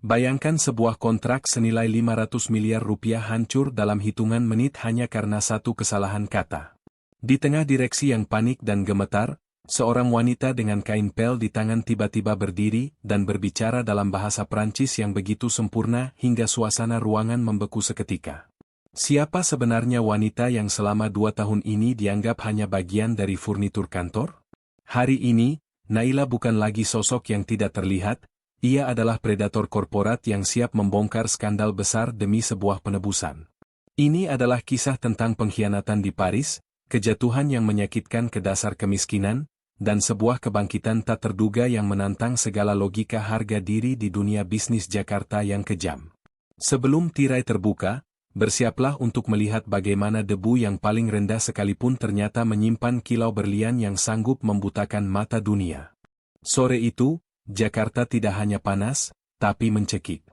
Bayangkan sebuah kontrak senilai 500 miliar rupiah hancur dalam hitungan menit hanya karena satu kesalahan kata. Di tengah direksi yang panik dan gemetar, seorang wanita dengan kain pel di tangan tiba-tiba berdiri dan berbicara dalam bahasa Prancis yang begitu sempurna hingga suasana ruangan membeku seketika. Siapa sebenarnya wanita yang selama 2 tahun ini dianggap hanya bagian dari furnitur kantor? Hari ini, Naila bukan lagi sosok yang tidak terlihat. Ia adalah predator korporat yang siap membongkar skandal besar demi sebuah penebusan. Ini adalah kisah tentang pengkhianatan di Paris, kejatuhan yang menyakitkan ke dasar kemiskinan, dan sebuah kebangkitan tak terduga yang menantang segala logika harga diri di dunia bisnis Jakarta yang kejam. Sebelum tirai terbuka, bersiaplah untuk melihat bagaimana debu yang paling rendah sekalipun ternyata menyimpan kilau berlian yang sanggup membutakan mata dunia. Sore itu, Jakarta tidak hanya panas, tapi mencekik.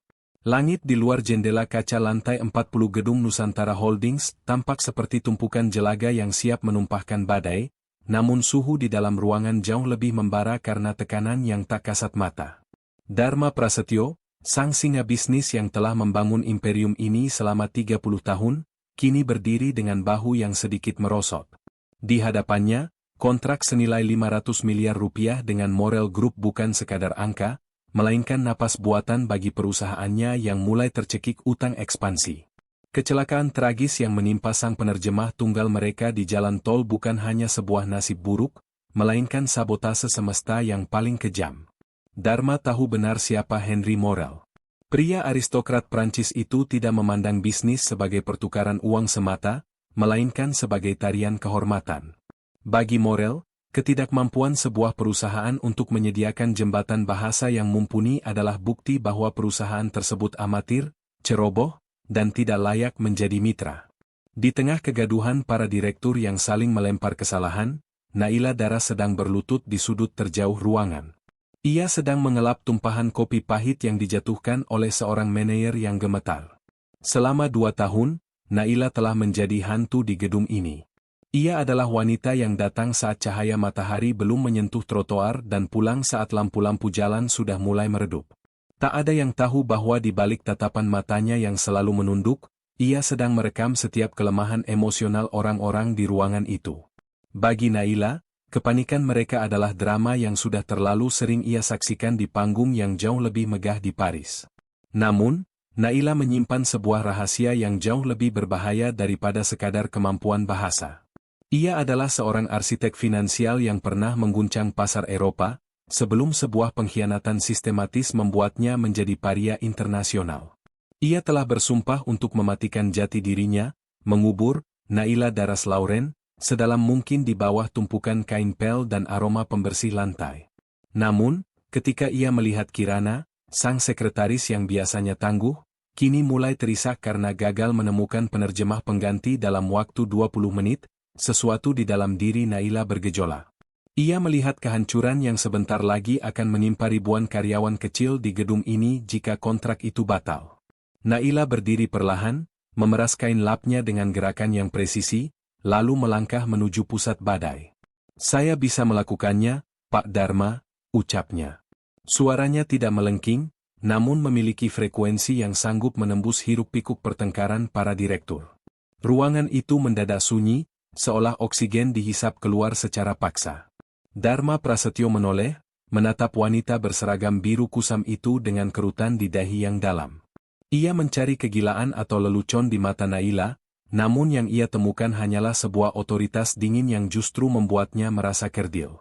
Langit di luar jendela kaca lantai 40 gedung Nusantara Holdings tampak seperti tumpukan jelaga yang siap menumpahkan badai, namun suhu di dalam ruangan jauh lebih membara karena tekanan yang tak kasat mata. Dharma Prasetyo, sang singa bisnis yang telah membangun imperium ini selama 30 tahun, kini berdiri dengan bahu yang sedikit merosot. Di hadapannya, kontrak senilai 500 miliar rupiah dengan Morel Group bukan sekadar angka, melainkan napas buatan bagi perusahaannya yang mulai tercekik utang ekspansi. Kecelakaan tragis yang menimpa sang penerjemah tunggal mereka di jalan tol bukan hanya sebuah nasib buruk, melainkan sabotase semesta yang paling kejam. Dharma tahu benar siapa Henry Morel. Pria aristokrat Prancis itu tidak memandang bisnis sebagai pertukaran uang semata, melainkan sebagai tarian kehormatan. Bagi Morel, ketidakmampuan sebuah perusahaan untuk menyediakan jembatan bahasa yang mumpuni adalah bukti bahwa perusahaan tersebut amatir, ceroboh, dan tidak layak menjadi mitra. Di tengah kegaduhan para direktur yang saling melempar kesalahan, Naila Dara sedang berlutut di sudut terjauh ruangan. Ia sedang mengelap tumpahan kopi pahit yang dijatuhkan oleh seorang manajer yang gemetar. Selama 2 tahun, Naila telah menjadi hantu di gedung ini. Ia adalah wanita yang datang saat cahaya matahari belum menyentuh trotoar dan pulang saat lampu-lampu jalan sudah mulai meredup. Tak ada yang tahu bahwa di balik tatapan matanya yang selalu menunduk, ia sedang merekam setiap kelemahan emosional orang-orang di ruangan itu. Bagi Naila, kepanikan mereka adalah drama yang sudah terlalu sering ia saksikan di panggung yang jauh lebih megah di Paris. Namun, Naila menyimpan sebuah rahasia yang jauh lebih berbahaya daripada sekadar kemampuan bahasa. Ia adalah seorang arsitek finansial yang pernah mengguncang pasar Eropa, sebelum sebuah pengkhianatan sistematis membuatnya menjadi paria internasional. Ia telah bersumpah untuk mematikan jati dirinya, mengubur Naila Daras Lauren, sedalam mungkin di bawah tumpukan kain pel dan aroma pembersih lantai. Namun, ketika ia melihat Kirana, sang sekretaris yang biasanya tangguh, kini mulai terisak karena gagal menemukan penerjemah pengganti dalam waktu 20 menit, sesuatu di dalam diri Naila bergejolak. Ia melihat kehancuran yang sebentar lagi akan menimpa ribuan karyawan kecil di gedung ini jika kontrak itu batal. Naila berdiri perlahan, memeras kain lapnya dengan gerakan yang presisi, lalu melangkah menuju pusat badai. "Saya bisa melakukannya, Pak Dharma," ucapnya. Suaranya tidak melengking, namun memiliki frekuensi yang sanggup menembus hiruk-pikuk pertengkaran para direktur. Ruangan itu mendadak sunyi, seolah oksigen dihisap keluar secara paksa. Dharma Prasetyo menoleh, menatap wanita berseragam biru kusam itu dengan kerutan di dahi yang dalam. Ia mencari kegilaan atau lelucon di mata Naila, namun yang ia temukan hanyalah sebuah otoritas dingin yang justru membuatnya merasa kerdil.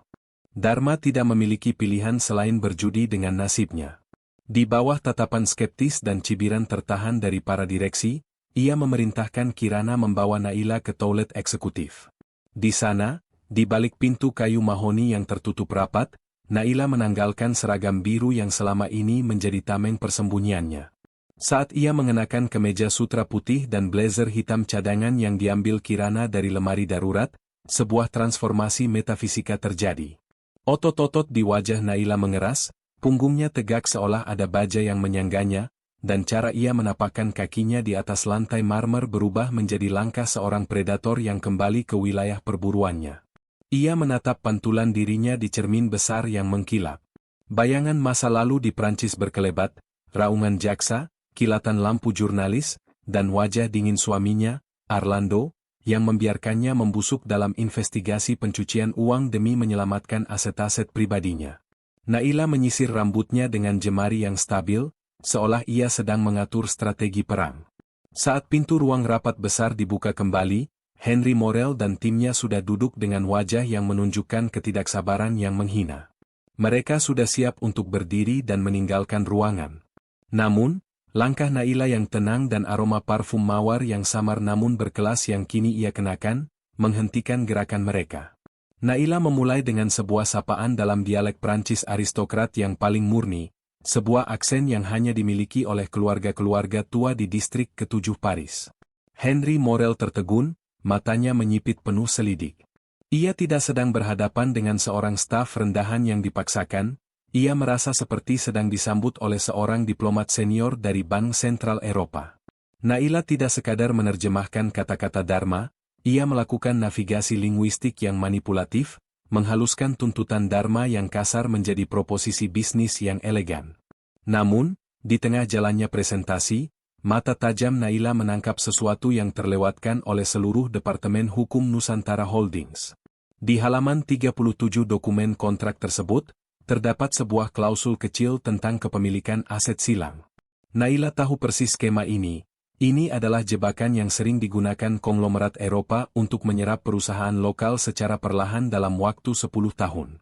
Dharma tidak memiliki pilihan selain berjudi dengan nasibnya. Di bawah tatapan skeptis dan cibiran tertahan dari para direksi, ia memerintahkan Kirana membawa Naila ke toilet eksekutif. Di sana, di balik pintu kayu mahoni yang tertutup rapat, Naila menanggalkan seragam biru yang selama ini menjadi tameng persembunyiannya. Saat ia mengenakan kemeja sutra putih dan blazer hitam cadangan yang diambil Kirana dari lemari darurat, sebuah transformasi metafisika terjadi. Otot-otot di wajah Naila mengeras, punggungnya tegak seolah ada baja yang menyangganya, dan cara ia menapakkan kakinya di atas lantai marmer berubah menjadi langkah seorang predator yang kembali ke wilayah perburuannya. Ia menatap pantulan dirinya di cermin besar yang mengkilap. Bayangan masa lalu di Prancis berkelebat, raungan jaksa, kilatan lampu jurnalis, dan wajah dingin suaminya, Arlando, yang membiarkannya membusuk dalam investigasi pencucian uang demi menyelamatkan aset-aset pribadinya. Naila menyisir rambutnya dengan jemari yang stabil, seolah ia sedang mengatur strategi perang. Saat pintu ruang rapat besar dibuka kembali, Henry Morel dan timnya sudah duduk dengan wajah yang menunjukkan ketidaksabaran yang menghina. Mereka sudah siap untuk berdiri dan meninggalkan ruangan. Namun, langkah Naila yang tenang dan aroma parfum mawar yang samar namun berkelas yang kini ia kenakan, menghentikan gerakan mereka. Naila memulai dengan sebuah sapaan dalam dialek Prancis aristokrat yang paling murni, sebuah aksen yang hanya dimiliki oleh keluarga-keluarga tua di distrik ke-7 Paris. Henry Morel tertegun, matanya menyipit penuh selidik. Ia tidak sedang berhadapan dengan seorang staf rendahan yang dipaksakan, ia merasa seperti sedang disambut oleh seorang diplomat senior dari Bank Sentral Eropa. Naila tidak sekadar menerjemahkan kata-kata Dharma, ia melakukan navigasi linguistik yang manipulatif, menghaluskan tuntutan Dharma yang kasar menjadi proposisi bisnis yang elegan. Namun, di tengah jalannya presentasi, mata tajam Naila menangkap sesuatu yang terlewatkan oleh seluruh Departemen Hukum Nusantara Holdings. Di halaman 37 dokumen kontrak tersebut, terdapat sebuah klausul kecil tentang kepemilikan aset silang. Naila tahu persis skema ini. Ini adalah jebakan yang sering digunakan konglomerat Eropa untuk menyerap perusahaan lokal secara perlahan dalam waktu 10 tahun.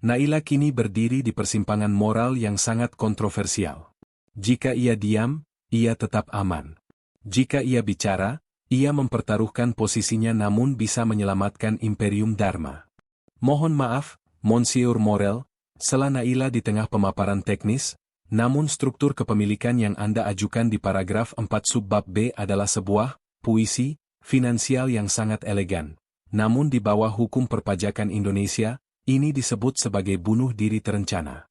Naila kini berdiri di persimpangan moral yang sangat kontroversial. Jika ia diam, ia tetap aman. Jika ia bicara, ia mempertaruhkan posisinya namun bisa menyelamatkan Imperium Dharma. Mohon maaf, Monsieur Morel, sela Naila di tengah pemaparan teknis, namun struktur kepemilikan yang Anda ajukan di paragraf 4 subbab B adalah sebuah puisi finansial yang sangat elegan. Namun di bawah hukum perpajakan Indonesia, ini disebut sebagai bunuh diri terencana.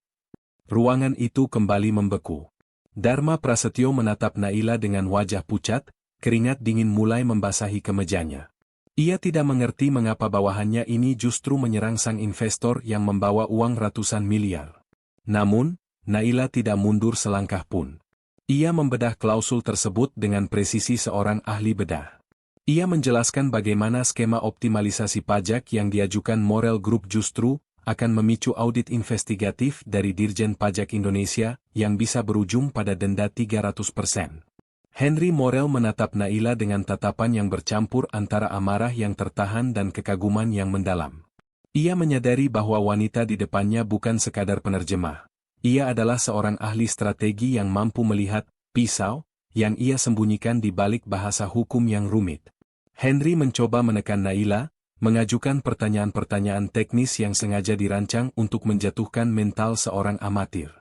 Ruangan itu kembali membeku. Dharma Prasetyo menatap Naila dengan wajah pucat, keringat dingin mulai membasahi kemejanya. Ia tidak mengerti mengapa bawahannya ini justru menyerang sang investor yang membawa uang ratusan miliar. Namun, Naila tidak mundur selangkah pun. Ia membedah klausul tersebut dengan presisi seorang ahli bedah. Ia menjelaskan bagaimana skema optimalisasi pajak yang diajukan Morel Group justru akan memicu audit investigatif dari Dirjen Pajak Indonesia yang bisa berujung pada denda 300%. Henry Morel menatap Naila dengan tatapan yang bercampur antara amarah yang tertahan dan kekaguman yang mendalam. Ia menyadari bahwa wanita di depannya bukan sekadar penerjemah. Ia adalah seorang ahli strategi yang mampu melihat pisau yang ia sembunyikan di balik bahasa hukum yang rumit. Henry mencoba menekan Naila, mengajukan pertanyaan-pertanyaan teknis yang sengaja dirancang untuk menjatuhkan mental seorang amatir.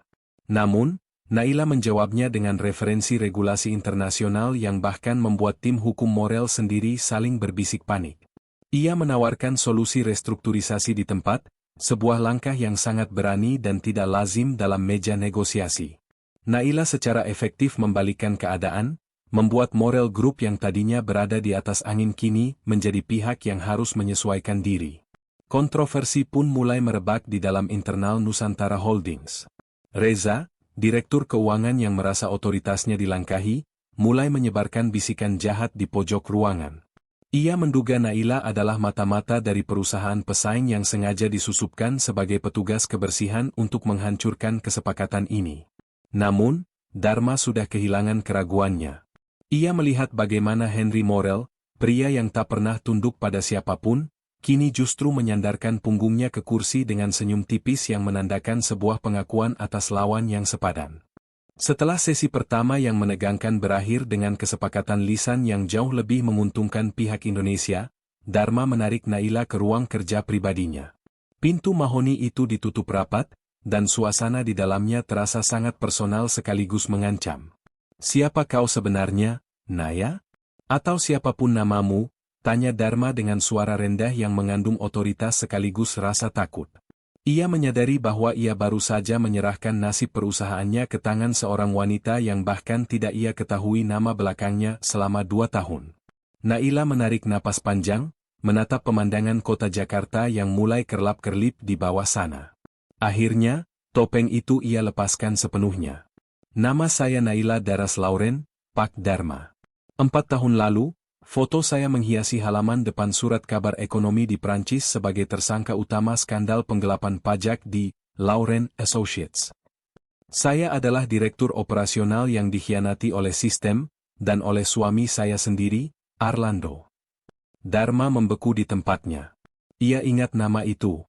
Namun, Naila menjawabnya dengan referensi regulasi internasional yang bahkan membuat tim hukum Morel sendiri saling berbisik panik. Ia menawarkan solusi restrukturisasi di tempat, sebuah langkah yang sangat berani dan tidak lazim dalam meja negosiasi. Naila secara efektif membalikkan keadaan, membuat Morel Group yang tadinya berada di atas angin kini menjadi pihak yang harus menyesuaikan diri. Kontroversi pun mulai merebak di dalam internal Nusantara Holdings. Reza, direktur keuangan yang merasa otoritasnya dilangkahi, mulai menyebarkan bisikan jahat di pojok ruangan. Ia menduga Naila adalah mata-mata dari perusahaan pesaing yang sengaja disusupkan sebagai petugas kebersihan untuk menghancurkan kesepakatan ini. Namun, Dharma sudah kehilangan keraguannya. Ia melihat bagaimana Henry Morel, pria yang tak pernah tunduk pada siapapun, kini justru menyandarkan punggungnya ke kursi dengan senyum tipis yang menandakan sebuah pengakuan atas lawan yang sepadan. Setelah sesi pertama yang menegangkan berakhir dengan kesepakatan lisan yang jauh lebih menguntungkan pihak Indonesia, Dharma menarik Naila ke ruang kerja pribadinya. Pintu mahoni itu ditutup rapat, dan suasana di dalamnya terasa sangat personal sekaligus mengancam. "Siapa kau sebenarnya, Naya? Atau siapapun namamu?" tanya Dharma dengan suara rendah yang mengandung otoritas sekaligus rasa takut. Ia menyadari bahwa ia baru saja menyerahkan nasib perusahaannya ke tangan seorang wanita yang bahkan tidak ia ketahui nama belakangnya selama 2 tahun. Naila menarik napas panjang, menatap pemandangan kota Jakarta yang mulai kerlap-kerlip di bawah sana. Akhirnya, topeng itu ia lepaskan sepenuhnya. Nama saya Naila Daras Lauren, Pak Dharma. 4 tahun lalu, foto saya menghiasi halaman depan surat kabar ekonomi di Prancis sebagai tersangka utama skandal penggelapan pajak di Lauren Associates. Saya adalah direktur operasional yang dikhianati oleh sistem, dan oleh suami saya sendiri, Arlando. Dharma membeku di tempatnya. Ia ingat nama itu.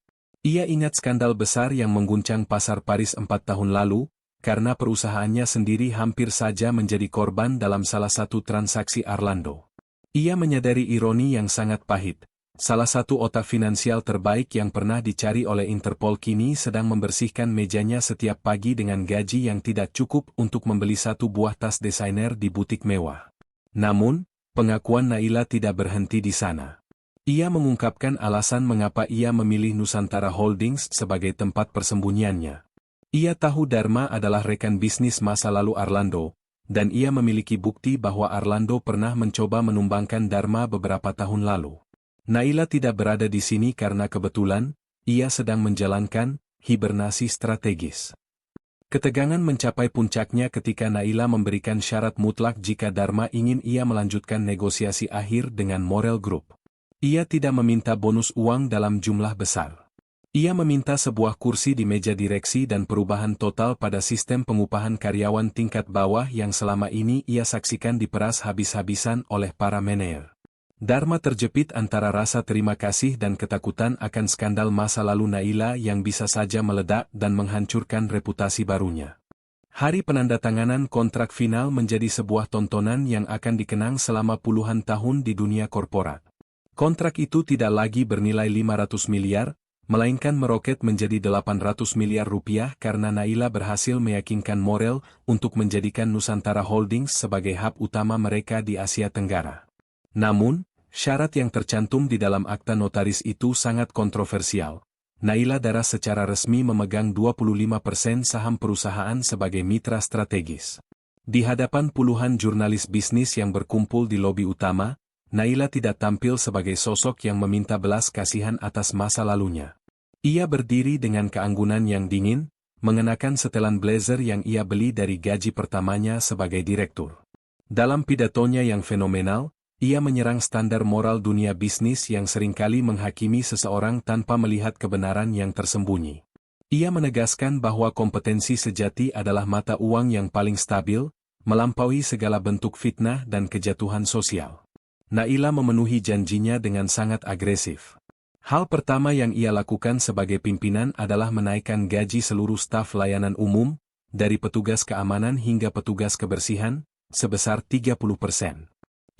Ia ingat skandal besar yang mengguncang pasar Paris 4 tahun lalu, karena perusahaannya sendiri hampir saja menjadi korban dalam salah satu transaksi Arlando. Ia menyadari ironi yang sangat pahit. Salah satu otak finansial terbaik yang pernah dicari oleh Interpol kini sedang membersihkan mejanya setiap pagi dengan gaji yang tidak cukup untuk membeli satu buah tas desainer di butik mewah. Namun, pengakuan Naila tidak berhenti di sana. Ia mengungkapkan alasan mengapa ia memilih Nusantara Holdings sebagai tempat persembunyiannya. Ia tahu Dharma adalah rekan bisnis masa lalu Arlando, dan ia memiliki bukti bahwa Arlando pernah mencoba menumbangkan Dharma beberapa tahun lalu. Naila tidak berada di sini karena kebetulan, ia sedang menjalankan hibernasi strategis. Ketegangan mencapai puncaknya ketika Naila memberikan syarat mutlak jika Dharma ingin ia melanjutkan negosiasi akhir dengan Morel Group. Ia tidak meminta bonus uang dalam jumlah besar. Ia meminta sebuah kursi di meja direksi dan perubahan total pada sistem pengupahan karyawan tingkat bawah yang selama ini ia saksikan diperas habis-habisan oleh para manajer. Dharma terjepit antara rasa terima kasih dan ketakutan akan skandal masa lalu Naila yang bisa saja meledak dan menghancurkan reputasi barunya. Hari penandatanganan kontrak final menjadi sebuah tontonan yang akan dikenang selama puluhan tahun di dunia korporat. Kontrak itu tidak lagi bernilai 500 miliar, melainkan meroket menjadi 800 miliar rupiah karena Naila berhasil meyakinkan Morel untuk menjadikan Nusantara Holdings sebagai hub utama mereka di Asia Tenggara. Namun, syarat yang tercantum di dalam akta notaris itu sangat kontroversial. Naila Daras secara resmi memegang 25% saham perusahaan sebagai mitra strategis. Di hadapan puluhan jurnalis bisnis yang berkumpul di lobi utama, Naila tidak tampil sebagai sosok yang meminta belas kasihan atas masa lalunya. Ia berdiri dengan keanggunan yang dingin, mengenakan setelan blazer yang ia beli dari gaji pertamanya sebagai direktur. Dalam pidatonya yang fenomenal, ia menyerang standar moral dunia bisnis yang seringkali menghakimi seseorang tanpa melihat kebenaran yang tersembunyi. Ia menegaskan bahwa kompetensi sejati adalah mata uang yang paling stabil, melampaui segala bentuk fitnah dan kejatuhan sosial. Naila memenuhi janjinya dengan sangat agresif. Hal pertama yang ia lakukan sebagai pimpinan adalah menaikkan gaji seluruh staf layanan umum, dari petugas keamanan hingga petugas kebersihan, sebesar 30%.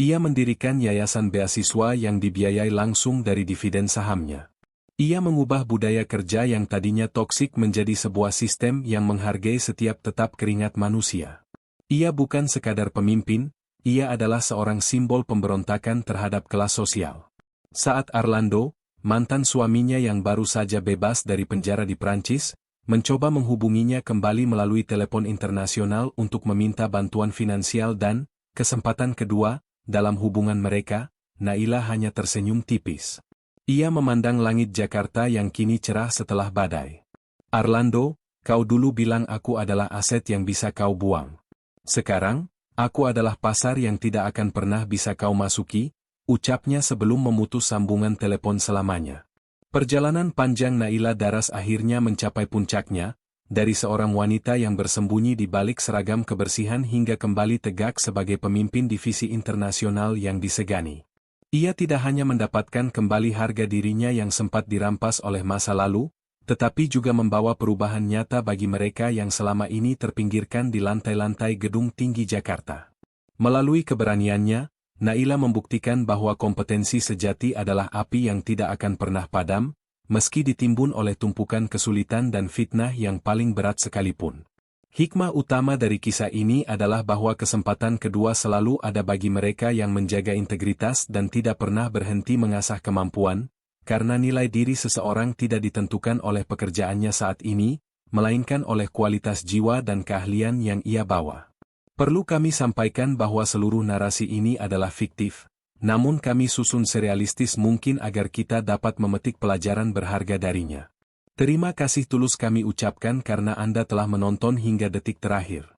Ia mendirikan yayasan beasiswa yang dibiayai langsung dari dividen sahamnya. Ia mengubah budaya kerja yang tadinya toksik menjadi sebuah sistem yang menghargai setiap tetap keringat manusia. Ia bukan sekadar pemimpin, ia adalah seorang simbol pemberontakan terhadap kelas sosial. Saat Arlando, mantan suaminya yang baru saja bebas dari penjara di Prancis, mencoba menghubunginya kembali melalui telepon internasional untuk meminta bantuan finansial dan, kesempatan kedua, dalam hubungan mereka, Naila hanya tersenyum tipis. Ia memandang langit Jakarta yang kini cerah setelah badai. Arlando, kau dulu bilang aku adalah aset yang bisa kau buang. Sekarang, aku adalah pasar yang tidak akan pernah bisa kau masuki, ucapnya sebelum memutus sambungan telepon selamanya. Perjalanan panjang Naila Daras akhirnya mencapai puncaknya, dari seorang wanita yang bersembunyi di balik seragam kebersihan hingga kembali tegak sebagai pemimpin divisi internasional yang disegani. Ia tidak hanya mendapatkan kembali harga dirinya yang sempat dirampas oleh masa lalu, tetapi juga membawa perubahan nyata bagi mereka yang selama ini terpinggirkan di lantai-lantai gedung tinggi Jakarta. Melalui keberaniannya, Naila membuktikan bahwa kompetensi sejati adalah api yang tidak akan pernah padam, meski ditimbun oleh tumpukan kesulitan dan fitnah yang paling berat sekalipun. Hikmah utama dari kisah ini adalah bahwa kesempatan kedua selalu ada bagi mereka yang menjaga integritas dan tidak pernah berhenti mengasah kemampuan, karena nilai diri seseorang tidak ditentukan oleh pekerjaannya saat ini, melainkan oleh kualitas jiwa dan keahlian yang ia bawa. Perlu kami sampaikan bahwa seluruh narasi ini adalah fiktif, namun kami susun serealistis mungkin agar kita dapat memetik pelajaran berharga darinya. Terima kasih tulus kami ucapkan karena Anda telah menonton hingga detik terakhir.